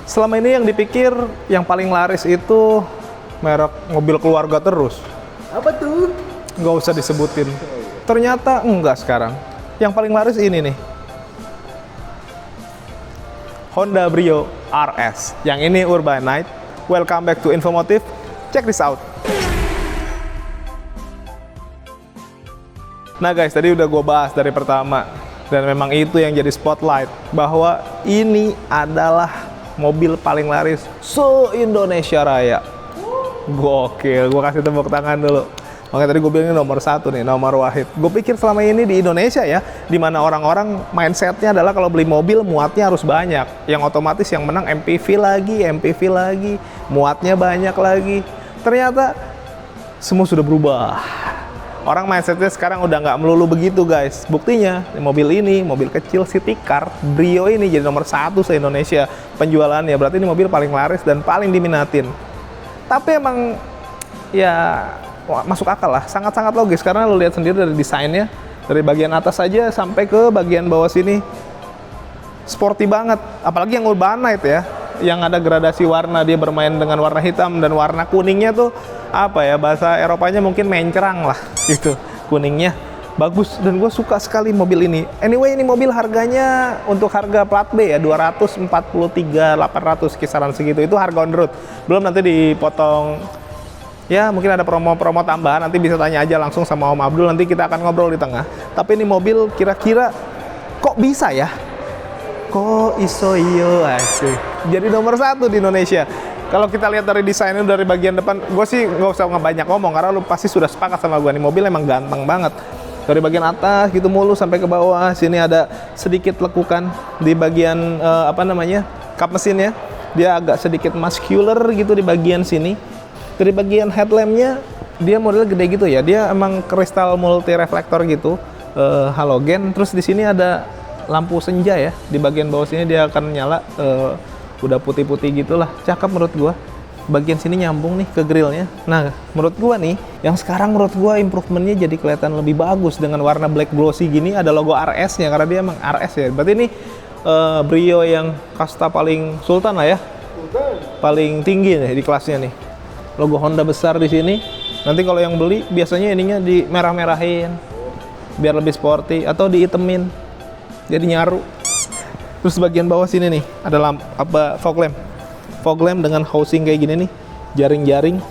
Selama ini yang dipikir yang paling laris itu merek mobil keluarga terus. Apa tuh? Nggak usah disebutin. Ternyata enggak sekarang. Yang paling laris ini nih. Honda Brio RS. Yang ini Urbanite. Welcome back to Infomotive. Check this out. Nah guys, tadi udah gue bahas dari pertama. Dan memang itu yang jadi spotlight. Bahwa ini adalah mobil paling laris se-Indonesia Raya. Gokil, gue kasih tepuk tangan dulu. Makanya tadi gue bilang ini nomor 1 nih, nomor wahid. Gue pikir selama ini di Indonesia ya, dimana orang-orang mindsetnya adalah kalau beli mobil muatnya harus banyak. Yang otomatis yang menang MPV lagi, muatnya banyak lagi. Ternyata semua sudah berubah. Orang mindsetnya sekarang udah nggak melulu begitu guys. Buktinya, mobil ini, mobil kecil City Car, Brio ini jadi nomor 1 se-Indonesia penjualannya. Berarti ini mobil paling laris dan paling diminatin. Tapi emang ya masuk akal lah, sangat-sangat logis karena lo lihat sendiri dari desainnya, dari bagian atas saja sampai ke bagian bawah sini sporty banget. Apalagi yang Urbanite ya, yang ada gradasi warna, dia bermain dengan warna hitam dan warna kuningnya tuh apa ya, bahasa Eropanya mungkin mencerang lah gitu, kuningnya bagus dan gue suka sekali mobil ini. Anyway, ini mobil harganya untuk harga plat B ya 243.800 kisaran segitu, itu harga on road, belum nanti dipotong ya, mungkin ada promo-promo tambahan, nanti bisa tanya aja langsung sama Om Abdul, nanti kita akan ngobrol di tengah. Tapi ini mobil kira-kira kok bisa ya, kok iso iyo asik jadi nomor 1 di Indonesia. Kalau kita lihat dari desainnya, dari bagian depan, gue sih nggak usah banyak ngomong karena lu pasti sudah sepakat sama gue, nih mobil emang ganteng banget. Dari bagian atas gitu mulu sampai ke bawah, sini ada sedikit lekukan di bagian kap mesinnya, dia agak sedikit muscular gitu di bagian sini. Dari bagian headlampnya dia modelnya gede gitu ya, dia emang kristal multi reflektor gitu, halogen. Terus di sini ada lampu senja ya, di bagian bawah sini dia akan nyala, udah putih-putih gitulah, cakep menurut gua. Bagian sini nyambung nih ke grillnya. Nah menurut gua nih, yang sekarang menurut gua improvementnya jadi kelihatan lebih bagus dengan warna black glossy gini, ada logo RS nya karena dia emang RS ya. Berarti ini Brio yang kasta paling sultan lah ya, paling tinggi nih di kelasnya nih. Logo Honda besar di sini. Nanti kalau yang beli biasanya ininya di merah-merahin biar lebih sporty atau diitemin jadi nyaru. Terus bagian bawah sini nih ada fog lamp dengan housing kayak gini nih, jaring-jaring.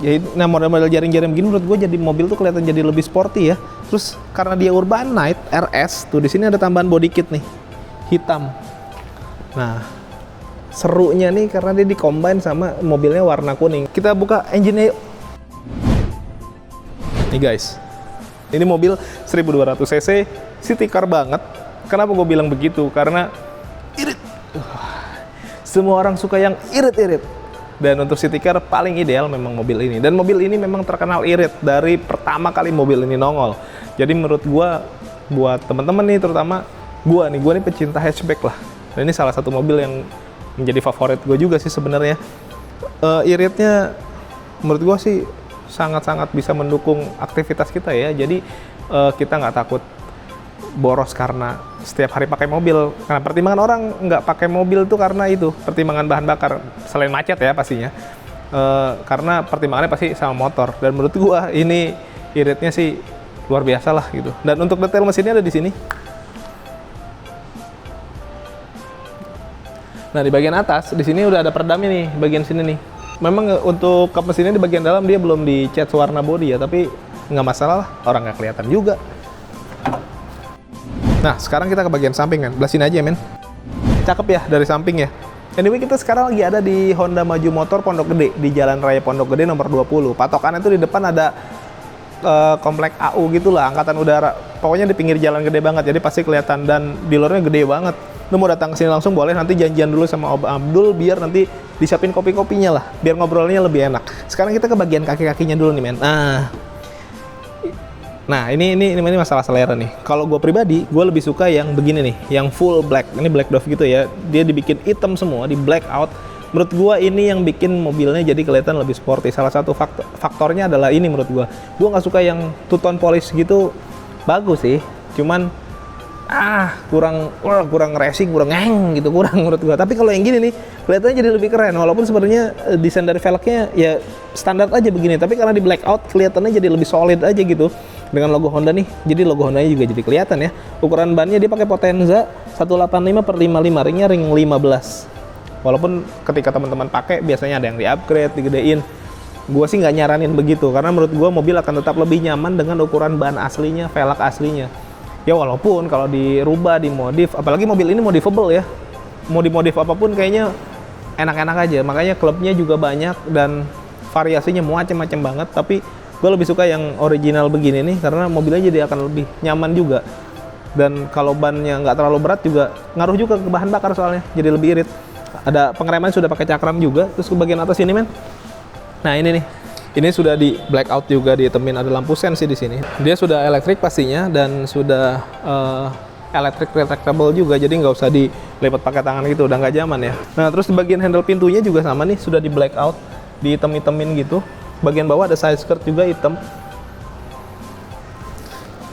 Jadi nah model-model jaring-jaring begini menurut gue jadi mobil tuh kelihatan jadi lebih sporty ya. Terus karena dia Urbanite RS tuh di sini ada tambahan body kit nih hitam. Nah serunya nih karena dia di-combine sama mobilnya warna kuning. Kita buka engine-nya yuk. Nih guys, ini mobil 1200 cc, city car banget. Kenapa gue bilang begitu? Karena irit. Semua orang suka yang irit-irit. Dan untuk city car paling ideal memang mobil ini. Dan mobil ini memang terkenal irit dari pertama kali mobil ini nongol. Jadi menurut gue, buat teman-teman nih, terutama gue nih pecinta hatchback lah. Dan ini salah satu mobil yang menjadi favorit gue juga sih sebenarnya. Iritnya menurut gue sih sangat-sangat bisa mendukung aktivitas kita ya. Jadi kita nggak takut boros karena setiap hari pakai mobil. Karena pertimbangan orang nggak pakai mobil tuh karena itu pertimbangan bahan bakar, selain macet ya pastinya. Karena pertimbangannya pasti sama motor. Dan menurut gue ini iritnya sih luar biasa lah gitu. Dan untuk detail mesinnya ada di sini. Nah di bagian atas, di sini udah ada peredamnya nih, bagian sini nih. Memang untuk kap mesinnya di bagian dalam dia belum dicat warna body ya, tapi nggak masalah lah, orang nggak kelihatan juga. Nah sekarang kita ke bagian samping kan, belah sini aja men. Cakep ya dari samping ya. Anyway kita sekarang lagi ada di Honda Maju Motor Pondok Gede, di Jalan Raya Pondok Gede nomor 20. Patokannya tuh di depan ada komplek AU gitulah, angkatan udara. Pokoknya di pinggir jalan gede banget, jadi pasti kelihatan dan dealernya gede banget. Lu mau datang ke sini langsung boleh, nanti janjian dulu sama Om Abdul biar nanti disiapin kopi-kopinya lah, biar ngobrolnya lebih enak. Sekarang kita ke bagian kaki-kakinya dulu nih men. Nah ini masalah selera nih. Kalau gue pribadi, gue lebih suka yang begini nih, yang full black. Ini black Dove gitu ya, dia dibikin hitam semua, di black out. Menurut gue ini yang bikin mobilnya jadi kelihatan lebih sporty. Salah satu faktornya adalah ini menurut gue. Gue nggak suka yang two tone polish gitu, bagus sih. Cuman kurang racing, kurang ngeng gitu, kurang menurut gua. Tapi kalau yang gini nih kelihatannya jadi lebih keren, walaupun sebenarnya desain dari velgnya ya standar aja begini, tapi karena di blackout kelihatannya jadi lebih solid aja gitu dengan logo Honda nih. Jadi logo Hondanya juga jadi kelihatan ya. Ukuran bannya dia pakai Potenza 185/55, ringnya ring 15. Walaupun ketika teman-teman pakai biasanya ada yang di-upgrade, digedein. Gua sih nggak nyaranin begitu karena menurut gua mobil akan tetap lebih nyaman dengan ukuran ban aslinya, velg aslinya. Ya walaupun kalau dirubah, dimodif, apalagi mobil ini modifable ya, mau dimodif apapun kayaknya enak-enak aja. Makanya klubnya juga banyak dan variasinya macam-macam banget. Tapi gue lebih suka yang original begini nih karena mobilnya jadi akan lebih nyaman juga. Dan kalau bannya nggak terlalu berat juga ngaruh juga ke bahan bakar soalnya, jadi lebih irit. Ada pengereman sudah pakai cakram juga. Terus ke bagian atas ini men, nah ini nih. Ini sudah di blackout juga, ditemin ada lampu sen sih di sini. Dia sudah elektrik pastinya dan sudah electric retractable juga, jadi nggak usah dilipat pakai tangan gitu, udah nggak zaman ya. Nah terus di bagian handle pintunya juga sama nih, sudah di blackout, dihitam-hitamin gitu. Bagian bawah ada side skirt juga hitam.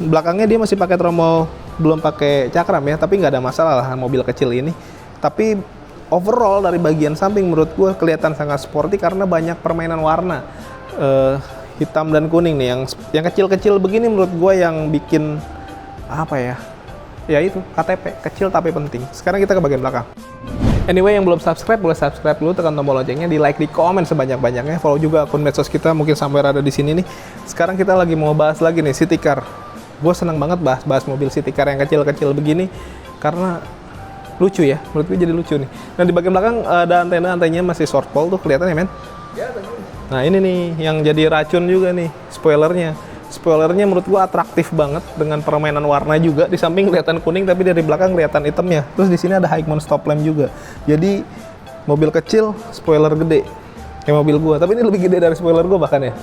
Belakangnya dia masih pakai tromol, belum pakai cakram ya, tapi nggak ada masalah lah mobil kecil ini. Tapi overall dari bagian samping menurut gue kelihatan sangat sporty karena banyak permainan warna. Hitam dan kuning nih, yang kecil-kecil begini menurut gue yang bikin apa ya? Ya itu KTP kecil tapi penting. Sekarang kita ke bagian belakang. Anyway, yang belum subscribe boleh subscribe dulu, tekan tombol loncengnya, di like, di komen sebanyak-banyaknya. Follow juga akun medsos kita, mungkin sampai ada di sini nih. Sekarang kita lagi mau bahas lagi nih city car. Gue seneng banget bahas mobil city car yang kecil-kecil begini karena lucu ya, menurut gue jadi lucu nih. Nah di bagian belakang ada antena-antenanya masih short pole tuh, kelihatan ya men? Nah ini nih yang jadi racun juga nih, spoilernya. Spoilernya menurut gua atraktif banget dengan permainan warna juga. Di samping kelihatan kuning tapi dari belakang kelihatan hitamnya. Terus di sini ada High-Mount stop lamp juga. Jadi mobil kecil, spoiler gede. Kayak mobil gua, tapi ini lebih gede dari spoiler gua bahkan ya.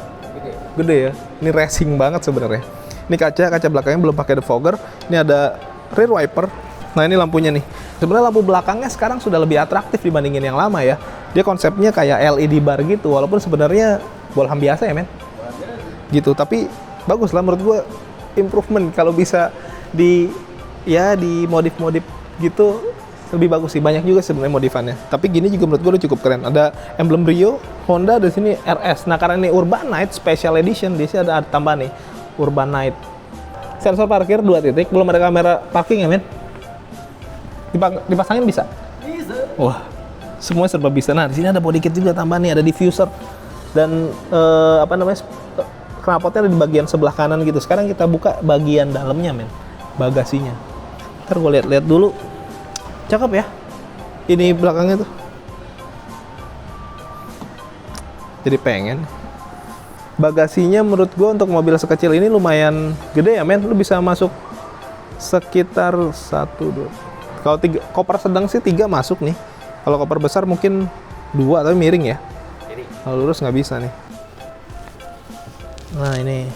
Gede ya. Ini racing banget sebenarnya. Ini kaca belakangnya belum pakai defogger. Ini ada rear wiper. Nah ini lampunya nih. Sebenarnya lampu belakangnya sekarang sudah lebih atraktif dibandingin yang lama ya. Dia konsepnya kayak LED bar gitu, walaupun sebenarnya bohlam biasa ya men. Gitu, tapi bagus lah menurut gue, improvement kalau bisa di modif gitu lebih bagus sih. Banyak juga sebenarnya modifannya. Tapi gini juga menurut gue udah cukup keren. Ada emblem Brio, Honda, di sini RS. Nah karena ini Urban Night Special Edition, di sini ada tambahan nih Urban Night. Sensor parkir 2 titik, belum ada kamera parking ya men. Dipasangin bisa? Bisa. Wah, semuanya serba bisa. Nah, di sini ada body kit juga tambahan nih, ada diffuser dan knalpotnya ada di bagian sebelah kanan gitu. Sekarang kita buka bagian dalamnya men, bagasinya. Ntar gue lihat dulu. Cakep ya. Ini belakangnya tuh. Jadi pengen. Bagasinya menurut gue untuk mobil sekecil ini lumayan gede ya men. Lu bisa masuk sekitar 1, 2. Kalau koper sedang sih 3 masuk nih. Kalau koper besar mungkin 2 tapi miring ya. Kalau lurus nggak bisa nih. Nah ini.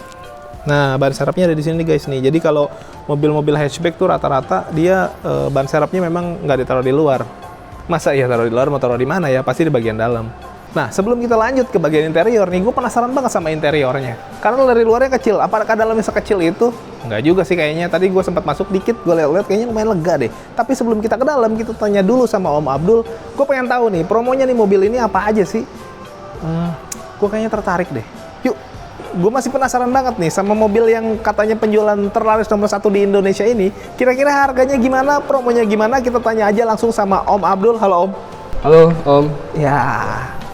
Nah ban serepnya ada di sini guys nih. Jadi kalau mobil-mobil hatchback tuh rata-rata dia ban serepnya memang nggak ditaruh di luar. Masa ya taruh di luar, mau taruh di mana ya? Pasti di bagian dalam. Nah sebelum kita lanjut ke bagian interior nih, gue penasaran banget sama interiornya. Karena dari luarnya kecil, apakah dalamnya sekecil itu? Nggak juga sih kayaknya. Tadi gue sempat masuk dikit, gue lihat kayaknya lumayan lega deh. Tapi sebelum kita ke dalam, kita tanya dulu sama Om Abdul. Gue pengen tahu nih, promonya nih mobil ini apa aja sih? Gue kayaknya tertarik deh. Yuk, gue masih penasaran banget nih sama mobil yang katanya penjualan terlaris nomor 1 di Indonesia ini. Kira-kira harganya gimana, promonya gimana? Kita tanya aja langsung sama Om Abdul. Halo Om. Halo Om. Ya,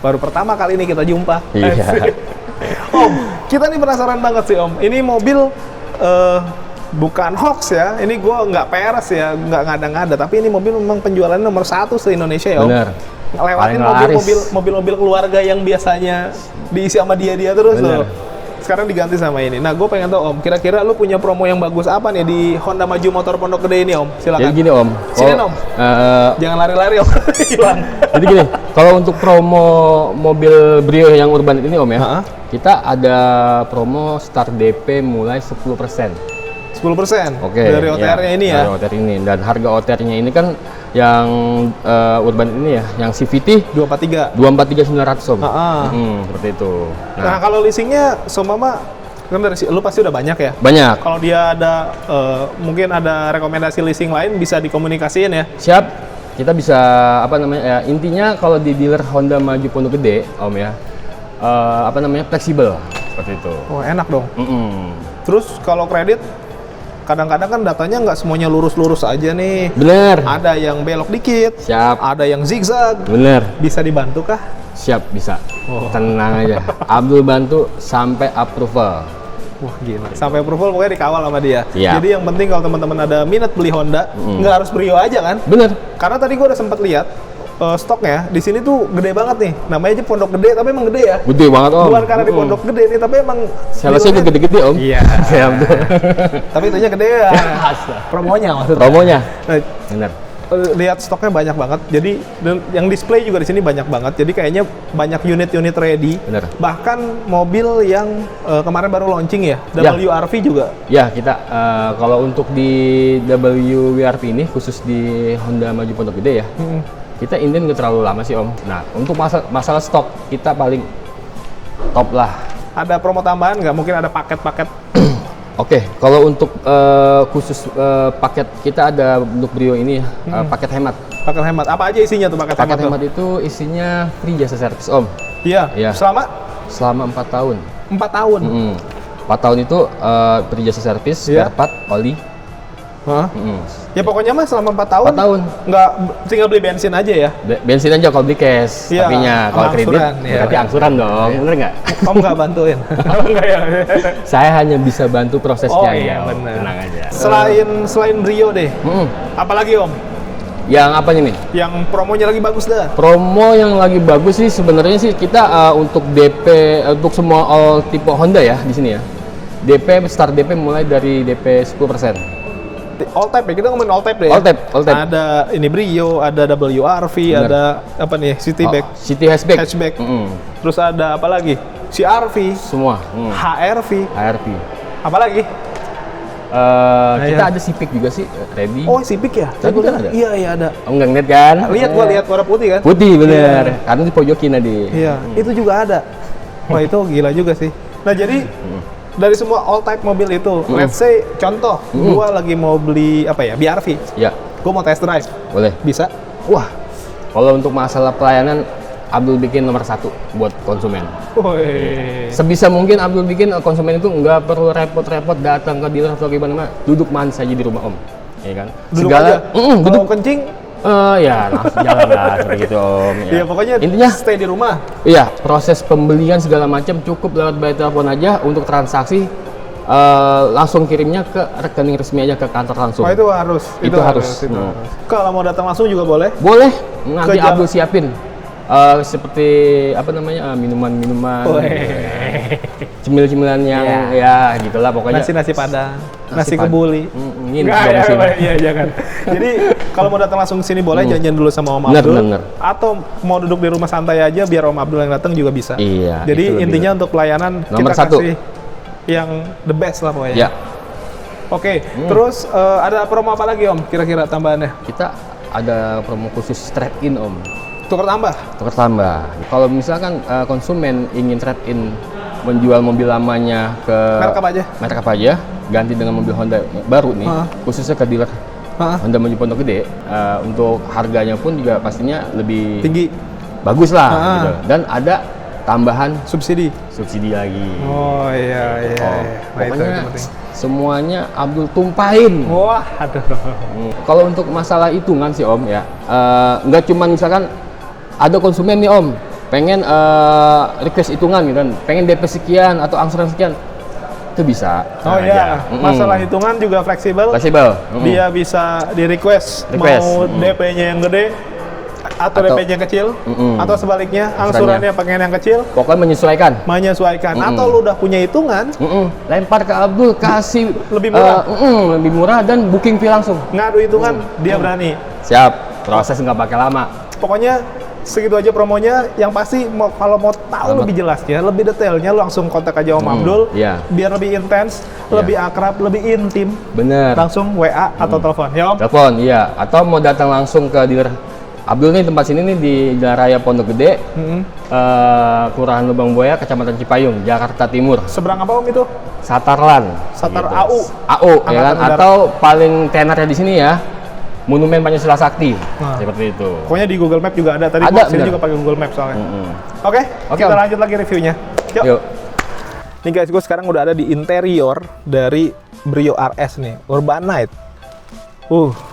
baru pertama kali ini kita jumpa. Iya. Om, kita nih penasaran banget sih Om. Ini mobil bukan hoax ya. Ini gue nggak peres ya, nggak ngada-ngada. Tapi ini mobil memang penjualannya nomor 1 se-Indonesia ya Om. Bener. Ngelewatin mobil-mobil keluarga yang biasanya diisi sama dia terus loh. Sekarang diganti sama ini. Nah, gue pengen tahu Om, kira-kira lu punya promo yang bagus apa nih di Honda Maju Motor Pondok Gede ini Om? Silakan. Jadi gini Om. Sini Om. Jangan lari-lari Om. Hilang. Jadi gini, kalau untuk promo mobil Brio yang urban ini Om ya, kita ada promo start DP mulai 10%. 10%? Oke. Dari OTR-nya ini ya? Dari OTR ini. Dan harga OTR-nya ini kan yang urban ini ya, yang CVT 243 243 900 Om. Heeh. Seperti itu. Nah, kalau leasingnya seumpama Kan dari lu pasti udah banyak ya. Banyak. Kalau dia ada mungkin ada rekomendasi leasing lain bisa dikomunikasiin ya. Siap. Kita bisa apa namanya ya, intinya kalau di dealer Honda Maju Pondok Gede Om ya, apa namanya, fleksibel seperti itu. Oh, enak dong. Mm-mm. Terus kalau kredit kadang-kadang kan datanya nggak semuanya lurus-lurus aja nih. Bener. Ada yang belok dikit, Siap. ada yang zigzag. Bener. Bisa dibantu kah? Siap, bisa. Oh. Tenang aja. Abdul bantu sampai approval. Wah gila. Sampai approval pokoknya dikawal sama dia. Iya. Jadi yang penting kalau teman-teman ada minat beli Honda, nggak harus Brio aja kan? Bener. Karena tadi gua udah sempat lihat stoknya di sini tuh gede banget nih. Namanya aja Pondok Gede, tapi emang gede ya. Gede banget Om. Bukan karena di Pondok Gede nih, tapi emang Salesnya dealernya- gede-gede Om. Iya. Siap tuh. Tapi itunya gede ya. Promonya maksudnya. Promonya. Nah, Bener. lihat stoknya banyak banget. Jadi dan yang display juga di sini banyak banget. Jadi kayaknya banyak unit-unit ready. Bener. Bahkan mobil yang kemarin baru launching ya, Ya. WRV juga. Ya, kita kalau untuk di WRV ini khusus di Honda Maju Pondok Gede ya. Kita inden nggak terlalu lama sih Om. Nah, untuk masalah stok kita paling top lah. Ada promo tambahan nggak? Mungkin ada paket-paket. Oke, kalau untuk khusus paket kita ada untuk Brio ini paket hemat. Paket hemat. Apa aja isinya tuh paket, Paket hemat? hemat itu isinya free jasa servis Om. Iya. Iya. Selama 4 tahun. 4 tahun. 4 tahun itu free jasa servis, Iya. spare part, oli. Hah? Ya pokoknya mah selama 4 tahun. 4 tahun. Nggak tinggal beli bensin aja ya. Bensin aja kalau beli cash, Iya, tapinya kalau sama kredit angsuran, iya. berarti angsuran dong, bener nggak? Om nggak bantuin. Enggak ya. Saya hanya bisa bantu prosesnya Oh iya Om. benar. Tenang aja. Selain Brio deh. Apalagi Om? Yang apanya nih? Yang promonya lagi bagus dah. Promo yang lagi bagus sih sebenarnya sih kita untuk DP untuk semua all tipe Honda ya di sini ya. Start DP mulai dari DP 10%. All type ya, kita ngomongin all type deh ya. All type. Ada ini Brio, ada WRV, Bener. ada apa nih, Cityback, City hatchback. hatchback. Terus ada apa lagi? CRV, Semua. HRV, HRV. apa lagi? Kita iya. ada Civic juga sih ready. Oh, Civic ya? Civic kan ada? Iya, iya ada. Om nggak ngeliat kan? Lihat gua lihat warna putih kan? Putih bener. Karena di pojokin tadi. Iya, itu juga ada. Wah, itu gila juga sih. Nah, jadi dari semua all type mobil itu, let's say contoh, gua lagi mau beli apa ya? BRV. Ya, Gua mau test drive. boleh. Bisa? Wah, kalau untuk masalah pelayanan Abdul bikin nomor 1 buat konsumen. Woi. Sebisa mungkin Abdul bikin konsumen itu nggak perlu repot-repot datang ke dealer atau gimana, duduk manis aja di rumah Om, ya kan? Duduk aja. duduk. Mau kencing, Ya langsung jalan lah seperti gitu Om. Ya. ya pokoknya Intinya, stay di rumah. iya proses pembelian segala macam cukup lewat by telepon aja untuk transaksi. Langsung kirimnya ke rekening resmi aja ke kantor langsung. Oh, itu harus. Itu harus. Itu harus. Kalau mau datang langsung juga boleh. Boleh, nanti Ke Abdul siapin. Seperti apa namanya minuman-minuman, cemil-cemilan yang ya gitulah pokoknya. Nasi padang, nasi Nasi kebuli. Nginep Nggak, dong sini. Iya, jangan. Jadi kalau mau datang langsung ke sini boleh janjian dulu sama Om Bener, Abdul. bener. Atau mau duduk di rumah santai aja biar Om Abdul yang datang juga bisa. Iya, itu Jadi lebih intinya untuk pelayanan Nomor kita 1. kasih yang the best lah pokoknya. Ya, Oke, terus ada promo apa lagi Om? Kira-kira tambahannya? kita ada promo khusus trade-in Om. Tukar tambah? Tukar tambah. Kalau misalkan konsumen ingin trade-in menjual mobil lamanya ke Merek apa aja? merek apa aja, ganti dengan mobil Honda baru nih, khususnya ke dealer Honda Maju Pondok Gede, untuk harganya pun juga pastinya lebih Tinggi. bagus lah gitu. Dan ada tambahan Subsidi. subsidi lagi. Oh iya iya. Oh, iya. Nah, pokoknya itu penting. semuanya Abdul tumpahin. Wah, aduh. Kalau untuk masalah hitungan sih Om ya, nggak cuma misalkan ada konsumen nih Om, pengen request hitungan gitu kan, pengen DP sekian atau angsuran sekian, itu bisa. Oh iya, masalah hitungan juga fleksibel. Fleksibel. Dia bisa di request mau DP-nya yang gede atau DP-nya kecil, atau sebaliknya angsurannya pengen yang kecil, Pokoknya menyesuaikan. Atau lu udah punya hitungan, lempar ke Abdul, kasih Lebih murah. lebih murah dan booking fee langsung. ngadu hitungan, dia berani. Siap, proses nggak pakai lama. Pokoknya segitu aja promonya. Yang pasti kalau mau tahu lebih jelasnya, lebih detailnya, lu langsung kontak aja Om Abdul. iya. Biar lebih intens, Iya. lebih akrab, lebih intim. Bener. Langsung WA atau telepon, ya Om. Telepon, iya. Atau mau datang langsung ke dealer Abdul nih tempat sini nih di Jalan Raya Pondok Gede, Kelurahan Lubang Buaya, Kecamatan Cipayung, Jakarta Timur. Seberang apa Om itu? Satarlan. Satar gitu. AU. AU ya kan, Angkatan Darat. atau paling tenarnya di sini ya, Monumen Pancasila Sakti. Nah. Seperti itu. Pokoknya di Google Map juga ada. Tadi Ada, gua sini bener. juga pakai Google Map soalnya. Oke, Oke, kita Om. lanjut lagi reviewnya. Yuk. Yuk. Nih guys, gue sekarang udah ada di interior dari Brio RS nih, Urban Knight.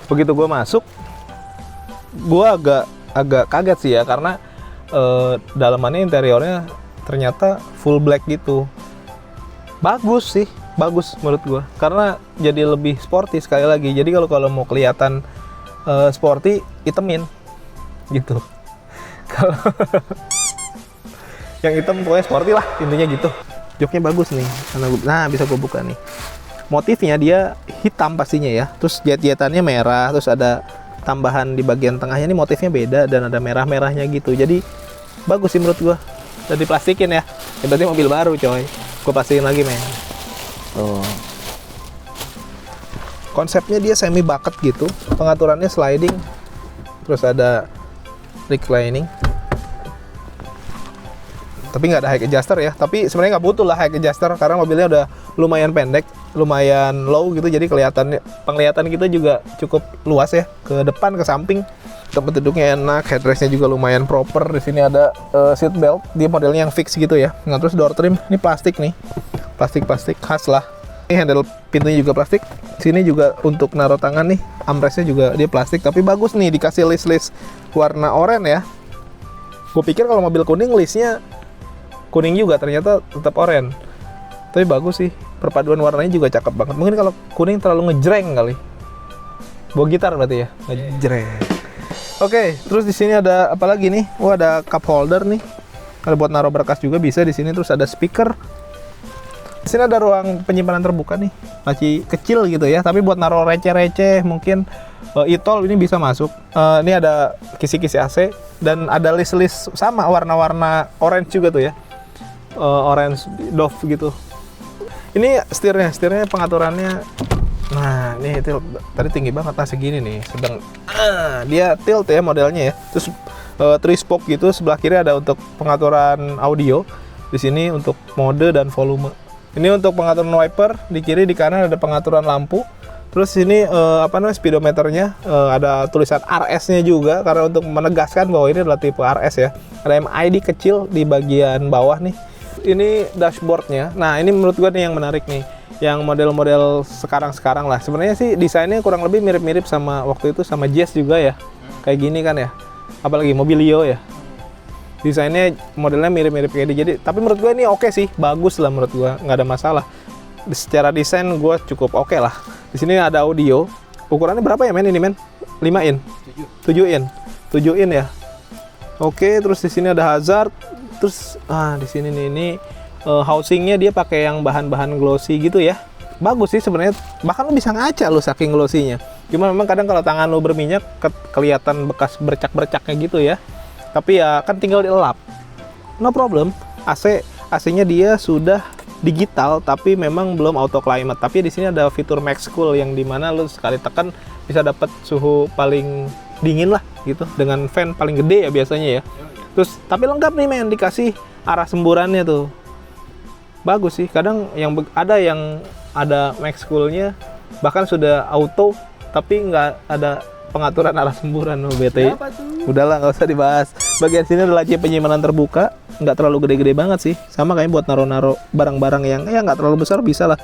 Begitu gue masuk, gue agak kaget sih ya, karena dalamannya interiornya ternyata full black gitu. Bagus sih, bagus menurut gue, karena jadi lebih sporty sekali lagi. Jadi kalau mau kelihatan sporty, hitemin gitu. Kalau yang hitam pokoknya sporty lah, intinya gitu. Joknya bagus nih, nah bisa gue buka nih. Motifnya dia hitam pastinya ya, terus jet-jetannya merah, terus ada tambahan di bagian tengahnya nih motifnya beda dan ada merah-merahnya gitu. Jadi bagus sih menurut gua. Dan diplastikin ya. Berarti mobil baru coy. Gua plastikin lagi men. Konsepnya dia semi bucket gitu. Pengaturannya sliding. Terus ada reclining. Tapi nggak ada high adjuster ya. Tapi sebenarnya nggak butuh lah high adjuster karena mobilnya udah lumayan pendek, lumayan low gitu. Jadi penglihatan kita juga cukup luas ya, ke depan, ke samping. Tempat duduknya enak, headrestnya juga lumayan proper. Di sini ada seat belt, dia modelnya yang fix gitu ya. Nah terus door trim, ini plastik nih, plastik khas lah. Ini handle pintunya juga plastik. Sini juga untuk naruh tangan nih, armrestnya juga dia plastik. Tapi bagus nih, dikasih list warna oranye ya. Gue pikir kalau mobil kuning listnya kuning juga, ternyata tetap oranye. Tapi bagus sih, perpaduan warnanya juga cakep banget. Mungkin kalau kuning terlalu ngejreng kali. Bawa gitar berarti ya, ngejreng. Oke, terus di sini ada apa lagi nih? Ada cup holder nih. Ada buat naruh berkas juga bisa di sini. Terus ada speaker. Di sini ada ruang penyimpanan terbuka nih, laci kecil gitu ya. Tapi buat naruh receh-receh, mungkin e-tol ini bisa masuk. Ini ada kisi-kisi AC dan ada list sama warna-warna orange juga tuh ya. Orange Dove gitu. Ini setirnya pengaturannya. Nah, ini tilt tadi tinggi banget, segini nih. Sedang dia tilt ya modelnya ya. Terus 3 spoke gitu, sebelah kiri ada untuk pengaturan audio. Di sini untuk mode dan volume. Ini untuk pengaturan wiper, di kiri di kanan ada pengaturan lampu. Terus ini speedometernya ada tulisan RS-nya juga karena untuk menegaskan bahwa ini adalah tipe RS ya. Ada MID kecil di bagian bawah nih. Ini dashboardnya. Nah, ini menurut gua nih yang menarik nih. Yang model-model sekarang lah. Sebenarnya sih desainnya kurang lebih mirip-mirip sama waktu itu sama Jazz juga ya. Kayak gini kan ya. Apalagi Mobilio ya. Desainnya modelnya mirip-mirip kayak jadi. Tapi menurut gua ini oke sih, bagus lah menurut gua, nggak ada masalah. Secara desain gua cukup oke lah. Di sini ada audio. Ukurannya berapa ya men ini men? 5 in. 7 in. 7 in ya. Oke, terus di sini ada hazard. Terus di sini nih ini housingnya dia pakai yang bahan-bahan glossy gitu ya. Bagus sih sebenarnya. Bahkan lu bisa ngaca lu saking glossy-nya. Cuma memang kadang kalau tangan lu berminyak kelihatan bekas bercak-bercaknya gitu ya. Tapi ya kan tinggal dielap. No problem. AC-nya dia sudah digital tapi memang belum auto climate. Tapi di sini ada fitur max cool yang dimana lu sekali tekan bisa dapat suhu paling dingin lah gitu dengan fan paling gede ya biasanya ya. Terus tapi lengkap nih men, dikasih arah semburannya tuh. Bagus sih. Kadang ada max coolnya bahkan sudah auto tapi nggak ada pengaturan arah semburan. BT. Udahlah nggak usah dibahas. Bagian sini ada laci penyimpanan terbuka, nggak terlalu gede-gede banget sih. Sama kayak buat naro-naro barang-barang yang ya nggak terlalu besar bisa lah.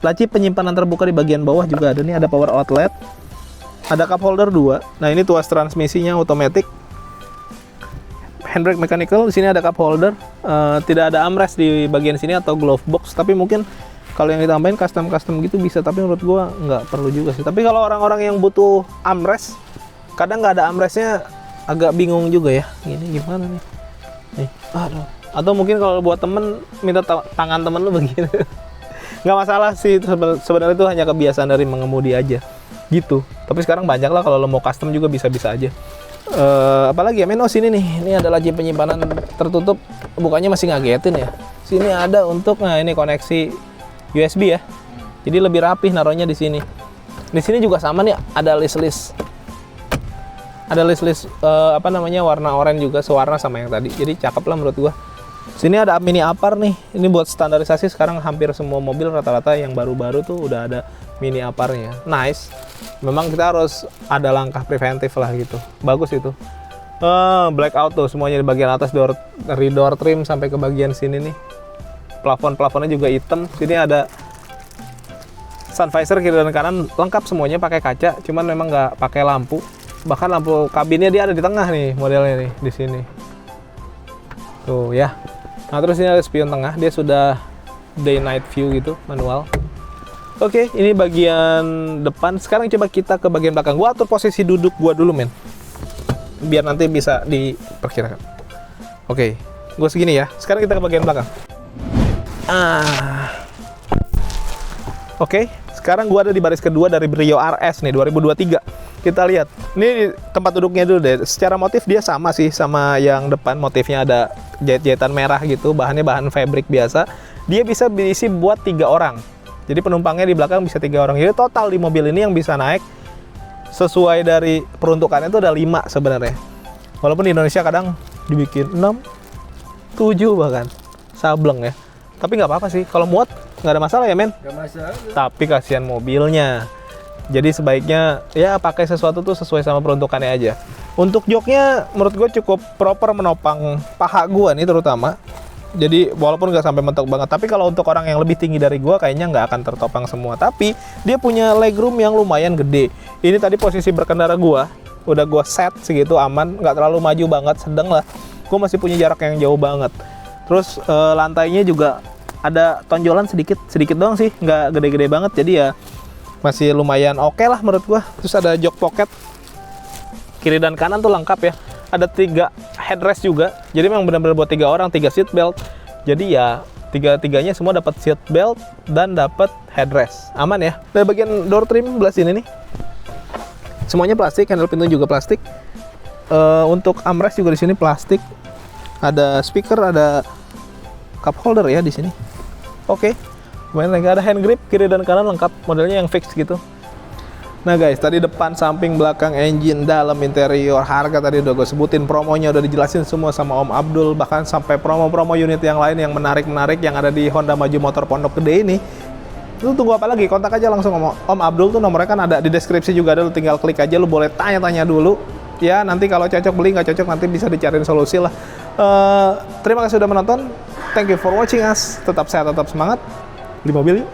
Laci penyimpanan terbuka di bagian bawah juga ada nih, ada power outlet. Ada cup holder 2. Nah, ini tuas transmisinya otomatis. Handbrake mechanical, di sini ada cup holder. Tidak ada armrest di bagian sini atau glove box, tapi mungkin kalau yang ditambahin custom gitu bisa, tapi menurut gua nggak perlu juga sih. Tapi kalau orang-orang yang butuh armrest, kadang nggak ada armrestnya agak bingung juga ya. Gini gimana nih? Nih, aduh. Atau mungkin kalau buat temen minta tangan temen lu begini. Nggak masalah sih, sebenarnya itu hanya kebiasaan dari mengemudi aja gitu. Tapi sekarang banyak lah kalau lo mau custom juga bisa-bisa aja. Apalagi ya men, sini nih, ini ada laci penyimpanan tertutup, bukannya masih ngagetin ya. Sini ada untuk, nah ini koneksi USB ya, jadi lebih rapih naruhnya di sini. Di sini juga sama nih, ada list Ada list-list apa namanya warna oranye juga sewarna sama yang tadi. Jadi cakep lah menurut gua. Sini ada mini apar nih. Ini buat standarisasi sekarang hampir semua mobil rata-rata yang baru-baru tuh udah ada mini aparnya. Nice. Memang kita harus ada langkah preventif lah gitu. Bagus itu. Blackout tuh semuanya di bagian atas dari door trim sampai ke bagian sini nih. Plafon-plafonnya juga hitam. Sini ada sun visor kiri dan kanan lengkap semuanya pakai kaca, cuman memang nggak pakai lampu. Bahkan lampu kabinnya dia ada di tengah nih modelnya nih di sini. Tuh ya. Nah terus ini ada spion tengah, dia sudah day night view gitu manual. Oke, ini bagian depan. Sekarang coba kita ke bagian belakang. Gua atur posisi duduk gua dulu men, biar nanti bisa diperkirakan. Oke, gua segini ya. Sekarang kita ke bagian belakang. Oke, sekarang gua ada di baris kedua dari Brio RS nih 2023. Kita lihat, ini tempat duduknya dulu deh. Secara motif dia sama sih sama yang depan, motifnya ada jahit-jahitan merah gitu, bahannya bahan fabric biasa. Dia bisa diisi buat 3 orang. Jadi penumpangnya di belakang bisa 3 orang. Jadi total di mobil ini yang bisa naik sesuai dari peruntukannya itu ada 5 sebenarnya. Walaupun di Indonesia kadang dibikin 6, 7 bahkan. Sableng ya. Tapi nggak apa-apa sih. Kalau muat nggak ada masalah ya men. Nggak masalah. Tapi kasihan mobilnya. Jadi sebaiknya ya pakai sesuatu tuh sesuai sama peruntukannya aja. Untuk joknya menurut gue cukup proper menopang paha gue nih terutama. Jadi walaupun nggak sampai mentok banget, tapi kalau untuk orang yang lebih tinggi dari gue kayaknya nggak akan tertopang semua. Tapi dia punya legroom yang lumayan gede. Ini tadi posisi berkendara gue udah gue set segitu aman, nggak terlalu maju banget, sedang lah. Gue masih punya jarak yang jauh banget. Terus lantainya juga ada tonjolan sedikit doang sih, nggak gede-gede banget. Jadi ya masih lumayan oke lah menurut gua. Terus ada jok pocket kiri dan kanan tuh lengkap ya. Ada 3 headrest juga. Jadi memang benar-benar buat 3 orang, 3 seat belt. Jadi ya tiga-tiganya semua dapat seat belt dan dapat headrest. Aman ya. Dari bagian door trim belah sini nih. Semuanya plastik, handle pintu juga plastik. Untuk armrest juga di sini plastik. Ada speaker, ada cup holder ya di sini. Oke. Kemudian lagi ada hand grip kiri dan kanan lengkap, modelnya yang fix gitu. Nah guys, tadi depan, samping, belakang, engine, dalam, interior, harga tadi udah gue sebutin, promonya udah dijelasin semua sama Om Abdul, bahkan sampai promo-promo unit yang lain yang menarik-menarik yang ada di Honda Maju Motor Pondok Gede ini. Lu tunggu apa lagi? Kontak aja langsung sama Om Abdul tuh, nomornya kan ada di deskripsi juga ada, lu tinggal klik aja, lu boleh tanya-tanya dulu. Ya nanti kalau cocok beli, nggak cocok nanti bisa dicariin solusi lah. Terima kasih sudah menonton. Thank you for watching us. Tetap sehat, tetap semangat. Beli mobil yuk.